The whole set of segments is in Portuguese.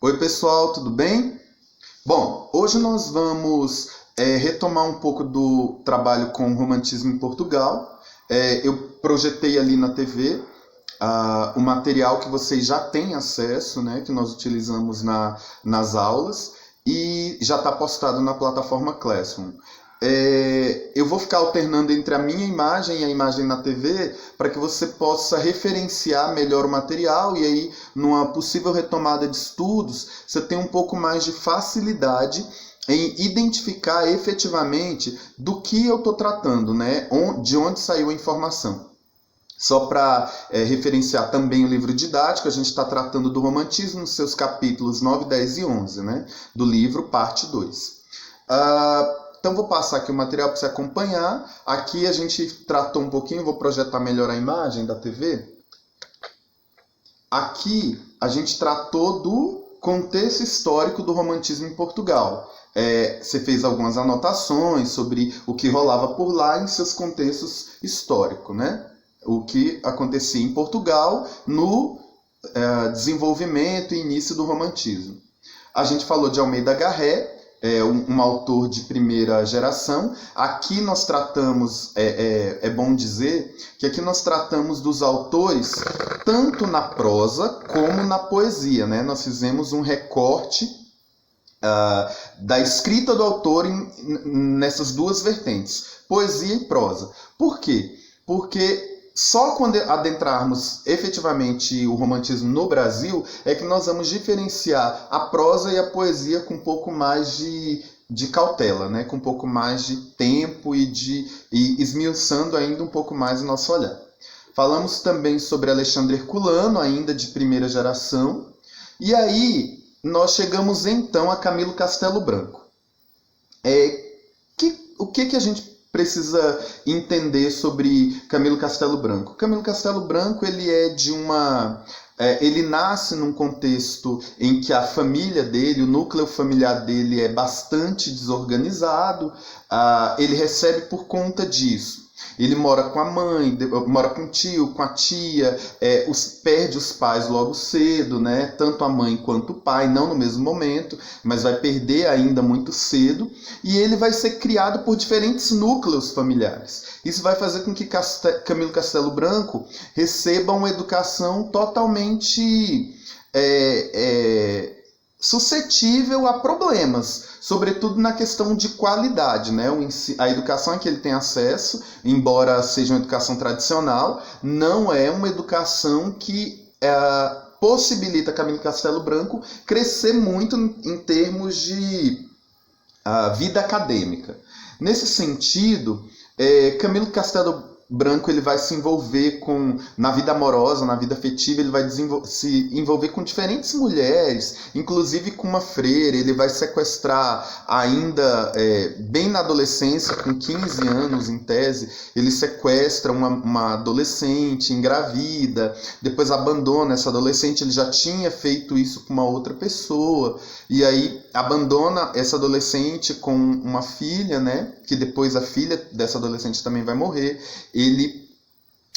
Oi pessoal, tudo bem? Bom, hoje nós vamos retomar um pouco do trabalho com romantismo em Portugal. Eu projetei ali na TV o material que vocês já têm acesso, né, que nós utilizamos nas aulas, e já está postado na plataforma Classroom. Eu vou ficar alternando entre a minha imagem e a imagem na TV para que você possa referenciar melhor o material e aí, numa possível retomada de estudos, você tenha um pouco mais de facilidade em identificar efetivamente do que eu estou tratando, né? De onde saiu a informação. Só para referenciar também o livro didático, a gente está tratando do romantismo nos seus capítulos 9, 10 e 11, né? Do livro, parte 2. Então vou passar aqui o material para você acompanhar. Aqui a gente tratou um pouquinho, vou projetar melhor a imagem da TV. Aqui a gente tratou do contexto histórico do romantismo em Portugal. Você fez algumas anotações sobre o que rolava por lá em seus contextos históricos, né? O que acontecia em Portugal no desenvolvimento e início do romantismo. A gente falou de Almeida Garré, um autor de primeira geração. Aqui nós tratamos, é bom dizer, que aqui nós tratamos dos autores tanto na prosa como na poesia, né? Nós fizemos um recorte da escrita do autor nessas duas vertentes, poesia e prosa. Por quê? Porque só quando adentrarmos efetivamente o romantismo no Brasil é que nós vamos diferenciar a prosa e a poesia com um pouco mais de cautela, né? Com um pouco mais de tempo e esmiuçando ainda um pouco mais o nosso olhar. Falamos também sobre Alexandre Herculano, ainda de primeira geração, e aí nós chegamos então a Camilo Castelo Branco. O que a gente precisa entender sobre Camilo Castelo Branco? Camilo Castelo Branco ele ele nasce num contexto em que a família dele, o núcleo familiar dele é bastante desorganizado. Ele recebe por conta disso. Ele mora com a mãe, mora com o tio, com a tia, perde os pais logo cedo, né? Tanto a mãe quanto o pai, não no mesmo momento, mas vai perder ainda muito cedo. E ele vai ser criado por diferentes núcleos familiares. Isso vai fazer com que Camilo Castelo Branco receba uma educação totalmente suscetível a problemas, sobretudo na questão de qualidade, né? A educação a que ele tem acesso, embora seja uma educação tradicional, não é uma educação que possibilita a Camilo Castelo Branco crescer muito em termos de vida acadêmica. Nesse sentido, Camilo Castelo Branco ele vai se envolver na vida amorosa, na vida afetiva, ele vai se envolver com diferentes mulheres, inclusive com uma freira. Ele vai sequestrar ainda bem na adolescência, com 15 anos em tese, ele sequestra uma adolescente, engravida, depois abandona essa adolescente. Ele já tinha feito isso com uma outra pessoa, e aí abandona essa adolescente com uma filha, né? Que depois a filha dessa adolescente também vai morrer. Ele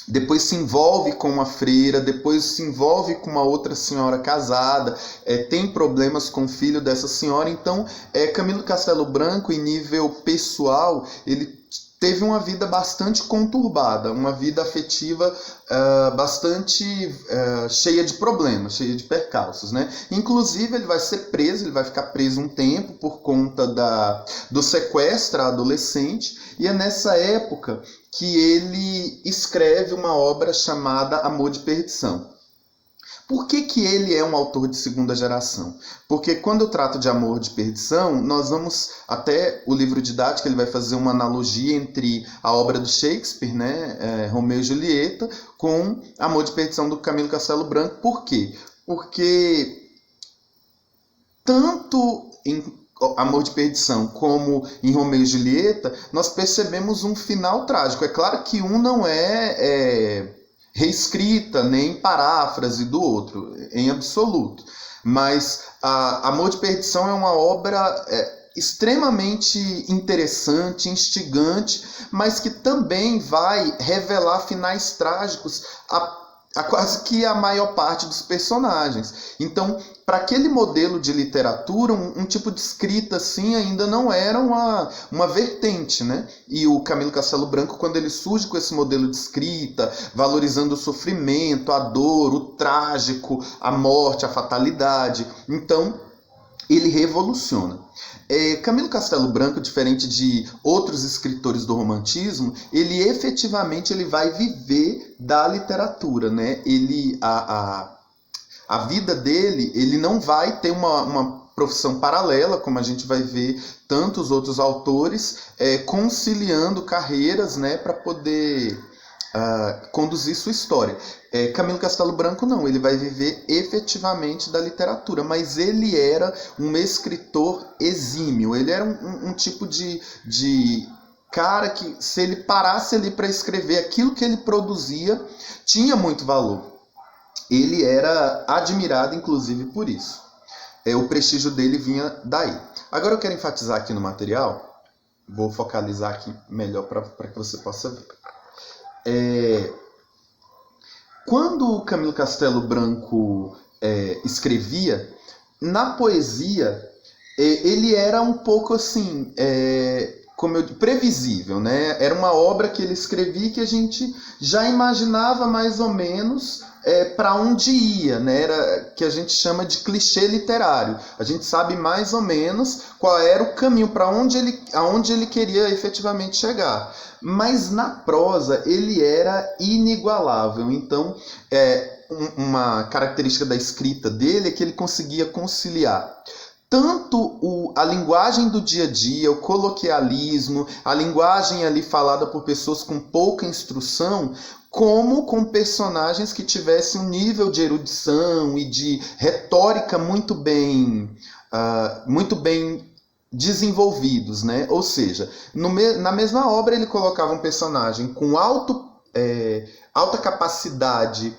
depois se envolve com uma freira, depois se envolve com uma outra senhora casada, tem problemas com o filho dessa senhora. Então, Camilo Castelo Branco, em nível pessoal, ele teve uma vida bastante conturbada, uma vida afetiva bastante cheia de problemas, cheia de percalços, né? Inclusive, ele vai ser preso, ele vai ficar preso um tempo por conta do sequestro à adolescente, e é nessa época que ele escreve uma obra chamada Amor de Perdição. Por que ele é um autor de segunda geração? Porque quando eu trato de Amor de Perdição, nós vamos, até o livro didático, ele vai fazer uma analogia entre a obra do Shakespeare, né, Romeu e Julieta, com Amor de Perdição do Camilo Castelo Branco. Por quê? Porque tanto em Amor de Perdição como em Romeu e Julieta, nós percebemos um final trágico. É claro que um não é reescrita, nem paráfrase do outro, em absoluto. Mas Amor de Perdição é uma obra extremamente interessante, instigante, mas que também vai revelar finais trágicos a quase que a maior parte dos personagens. Então, para aquele modelo de literatura, um tipo de escrita assim ainda não era uma vertente, né? E o Camilo Castelo Branco, quando ele surge com esse modelo de escrita, valorizando o sofrimento, a dor, o trágico, a morte, a fatalidade, então ele revoluciona. Camilo Castelo Branco, diferente de outros escritores do romantismo, ele efetivamente ele vai viver da literatura, né? A vida dele, ele não vai ter uma profissão paralela, como a gente vai ver tantos outros autores, conciliando carreiras, né, para poder conduzir sua história. Camilo Castelo Branco não, ele vai viver efetivamente da literatura, mas ele era um escritor exímio, ele era um tipo de cara que, se ele parasse ali para escrever aquilo que ele produzia, tinha muito valor. Ele era admirado, inclusive, por isso. O prestígio dele vinha daí. Agora eu quero enfatizar aqui no material, vou focalizar aqui melhor para que você possa ver. Quando o Camilo Castelo Branco escrevia, na poesia, ele era um pouco assim, previsível, né? Era uma obra que ele escrevia que a gente já imaginava mais ou menos para onde ia, né? Era que a gente chama de clichê literário. A gente sabe mais ou menos qual era o caminho, para aonde ele queria efetivamente chegar. Mas na prosa ele era inigualável. Então, uma característica da escrita dele é que ele conseguia conciliar tanto a linguagem do dia a dia, o coloquialismo, a linguagem ali falada por pessoas com pouca instrução, como com personagens que tivessem um nível de erudição e de retórica muito bem desenvolvidos, né? Ou seja, na mesma obra ele colocava um personagem com alta capacidade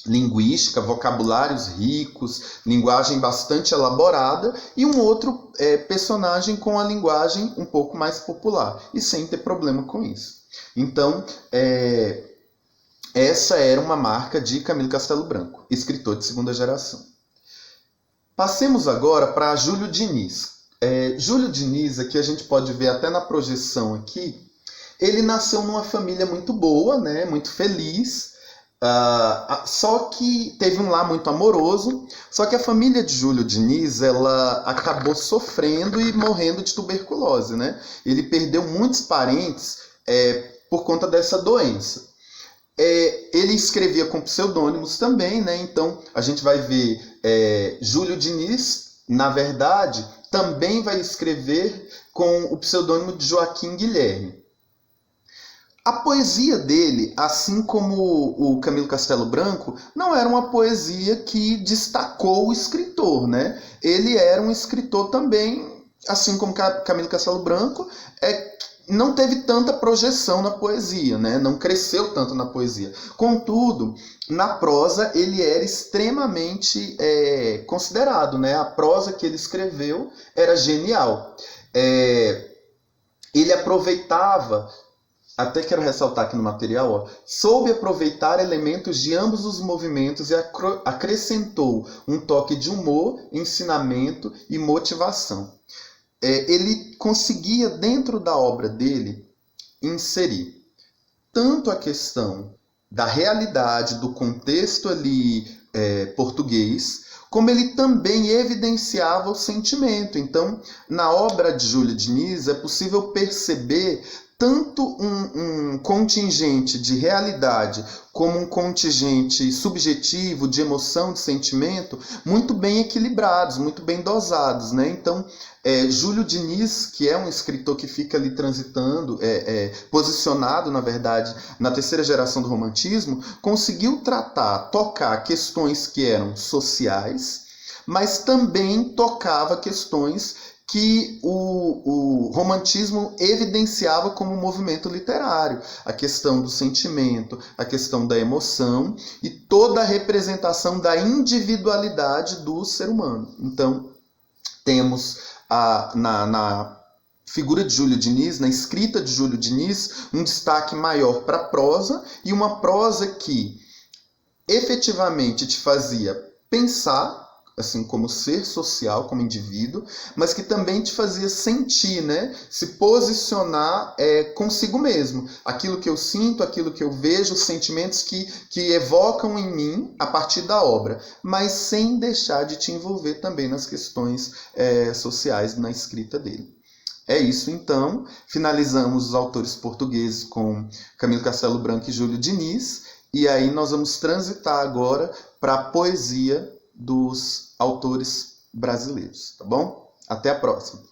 linguística, vocabulários ricos, linguagem bastante elaborada, e um outro personagem com a linguagem um pouco mais popular, e sem ter problema com isso. Então, essa era uma marca de Camilo Castelo Branco, escritor de segunda geração. Passemos agora para Júlio Diniz. Júlio Diniz, aqui a gente pode ver até na projeção aqui, ele nasceu numa família muito boa, né, muito feliz, só que teve um lar muito amoroso, só que a família de Júlio Diniz, ela acabou sofrendo e morrendo de tuberculose, né? Ele perdeu muitos parentes por conta dessa doença. Ele escrevia com pseudônimos também, né? Então a gente vai ver Júlio Diniz, na verdade, também vai escrever com o pseudônimo de Joaquim Guilherme. A poesia dele, assim como o Camilo Castelo Branco, não era uma poesia que destacou o escritor, né? Ele era um escritor também, assim como Camilo Castelo Branco, não teve tanta projeção na poesia, né? Não cresceu tanto na poesia. Contudo, na prosa ele era extremamente considerado, né? A prosa que ele escreveu era genial. Ele aproveitava, até quero ressaltar aqui no material, soube aproveitar elementos de ambos os movimentos e acrescentou um toque de humor, ensinamento e motivação. Ele conseguia, dentro da obra dele, inserir tanto a questão da realidade, do contexto ali português, como ele também evidenciava o sentimento. Então, na obra de Júlio Diniz, é possível perceber tanto um contingente de realidade como um contingente subjetivo, de emoção, de sentimento, muito bem equilibrados, muito bem dosados, né? Então, Júlio Diniz, que é um escritor que fica ali transitando, posicionado, na verdade, na terceira geração do romantismo, conseguiu tocar questões que eram sociais, mas também tocava questões que o romantismo evidenciava como movimento literário. A questão do sentimento, a questão da emoção e toda a representação da individualidade do ser humano. Então, temos na figura de Júlio Diniz, na escrita de Júlio Diniz, um destaque maior para a prosa, e uma prosa que efetivamente te fazia pensar assim, como ser social, como indivíduo, mas que também te fazia sentir, né? Se posicionar consigo mesmo. Aquilo que eu sinto, aquilo que eu vejo, os sentimentos que evocam em mim a partir da obra, mas sem deixar de te envolver também nas questões sociais na escrita dele. É isso, então. Finalizamos os autores portugueses com Camilo Castelo Branco e Júlio Diniz, e aí nós vamos transitar agora para a poesia dos autores brasileiros, tá bom? Até a próxima!